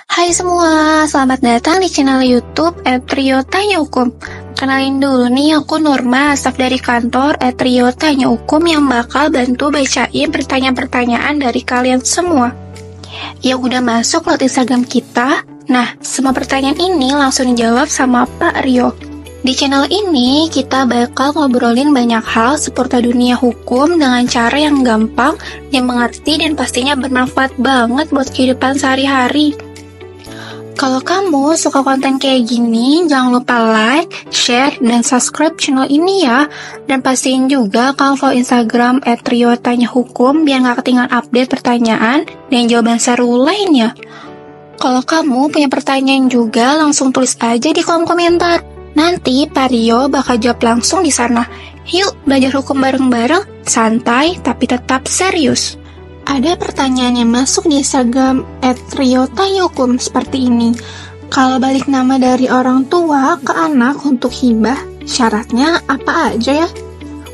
Hai semua, selamat datang di channel YouTube @Trio Tanya Hukum. Kenalin dulu nih, aku Nurma, staf dari kantor @Trio Tanya Hukum yang bakal bantu bacain pertanyaan-pertanyaan dari kalian semua. Yang udah masuk lewat Instagram kita, nah semua pertanyaan ini langsung dijawab sama Pak Rio. Di channel ini, kita bakal ngobrolin banyak hal seputar dunia hukum dengan cara yang gampang, yang mengerti, dan pastinya bermanfaat banget buat kehidupan sehari-hari. Kalau kamu suka konten kayak gini, jangan lupa like, share, dan subscribe channel ini ya. Dan pastiin juga kamu follow Instagram @TrioTanyaHukum biar gak ketinggalan update pertanyaan dan jawaban seru lainnya. Kalau kamu punya pertanyaan juga, langsung tulis aja di kolom komentar. Nanti Pak Rio bakal jawab langsung di sana. Yuk belajar hukum bareng-bareng, santai tapi tetap serius. Ada pertanyaan yang masuk di Instagram @TrioTanyaHukum seperti ini. Kalau balik nama dari orang tua ke anak untuk hibah, syaratnya apa aja ya?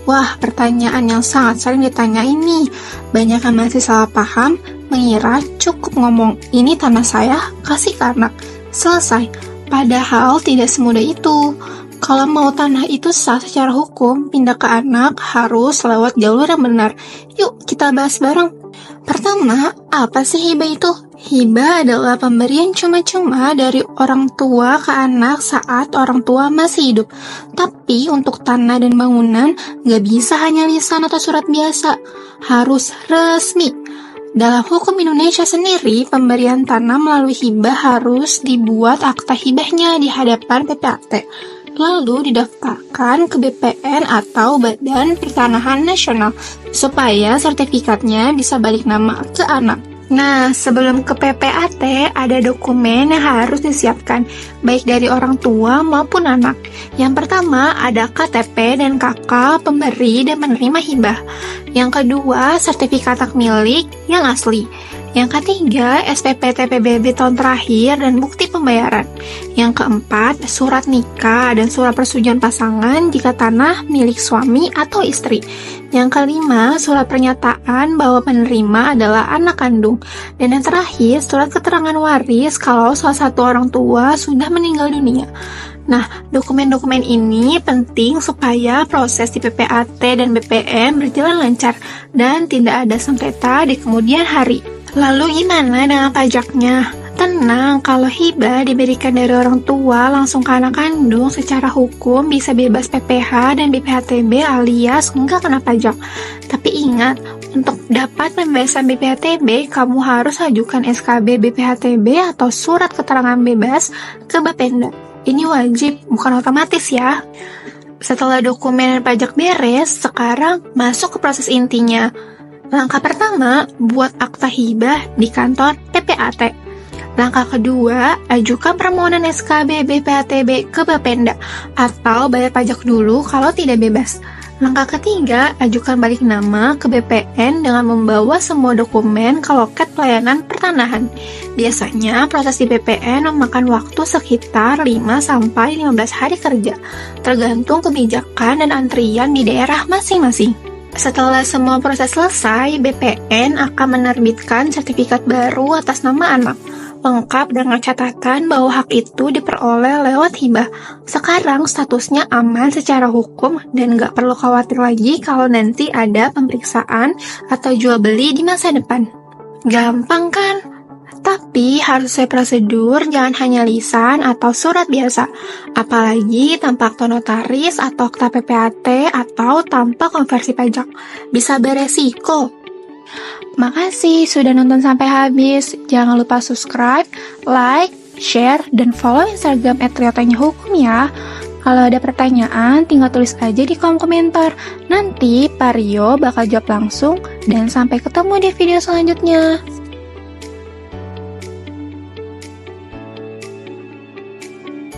Wah, pertanyaan yang sangat sering ditanyain nih. Banyak yang masih salah paham, mengira cukup ngomong, ini tanah saya, kasih ke anak. Selesai. Padahal tidak semudah itu. Kalau mau tanah itu sah secara hukum, pindah ke anak harus lewat jalur yang benar. Yuk kita bahas bareng. Pertama, apa sih hibah itu? Hibah adalah pemberian cuma-cuma dari orang tua ke anak saat orang tua masih hidup. Tapi untuk tanah dan bangunan, gak bisa hanya lisan atau surat biasa. Harus resmi. Dalam hukum Indonesia sendiri, pemberian tanah melalui hibah harus dibuat akta hibahnya di hadapan PPAT, lalu didaftarkan ke BPN atau Badan Pertanahan Nasional, supaya sertifikatnya bisa balik nama ke anak. Nah, sebelum ke PPAT, ada dokumen yang harus disiapkan, baik dari orang tua maupun anak. Yang pertama, ada KTP dan KK pemberi dan penerima hibah. Yang kedua, sertifikat hak milik yang asli. Yang ketiga, SPP TPBB tahun terakhir dan bukti pembayaran. Yang keempat, surat nikah dan surat persetujuan pasangan jika tanah milik suami atau istri. Yang kelima, surat pernyataan bahwa penerima adalah anak kandung. Dan yang terakhir, surat keterangan waris kalau salah satu orang tua sudah meninggal dunia. Nah, dokumen-dokumen ini penting supaya proses di PPAT dan BPN berjalan lancar dan tidak ada sengketa di kemudian hari. Lalu gimana dengan pajaknya? Tenang, kalau hibah diberikan dari orang tua langsung ke anak kandung, secara hukum bisa bebas PPh dan BPhtB alias nggak kena pajak. Tapi ingat, untuk dapat pembebasan BPhtB, kamu harus ajukan SKB BPhtB atau surat keterangan bebas ke Bapenda. Ini wajib, bukan otomatis ya. Setelah dokumen dan pajak beres, sekarang masuk ke proses intinya. Langkah pertama, buat akta hibah di kantor PPAT. Langkah kedua, ajukan permohonan SKB BPhtB ke Bapenda atau bayar pajak dulu kalau tidak bebas. Langkah ketiga, ajukan balik nama ke BPN dengan membawa semua dokumen ke loket pelayanan pertanahan. Biasanya proses di BPN memakan waktu sekitar 5-15 hari kerja, tergantung kebijakan dan antrian di daerah masing-masing. Setelah semua proses selesai, BPN akan menerbitkan sertifikat baru atas nama anak, lengkap dengan catatan bahwa hak itu diperoleh lewat hibah. Sekarang statusnya aman secara hukum dan gak perlu khawatir lagi kalau nanti ada pemeriksaan atau jual beli di masa depan. Gampang kan? Tapi harus sesuai prosedur, jangan hanya lisan atau surat biasa. Apalagi tanpa akta notaris atau akta PPAT atau tanpa konversi pajak. Bisa beresiko. Makasih sudah nonton sampai habis. Jangan lupa subscribe, like, share, dan follow Instagram @TrioTanyaHukum ya. Kalau ada pertanyaan, tinggal tulis aja di kolom komentar. Nanti Pak Rio bakal jawab langsung. Dan sampai ketemu di video selanjutnya.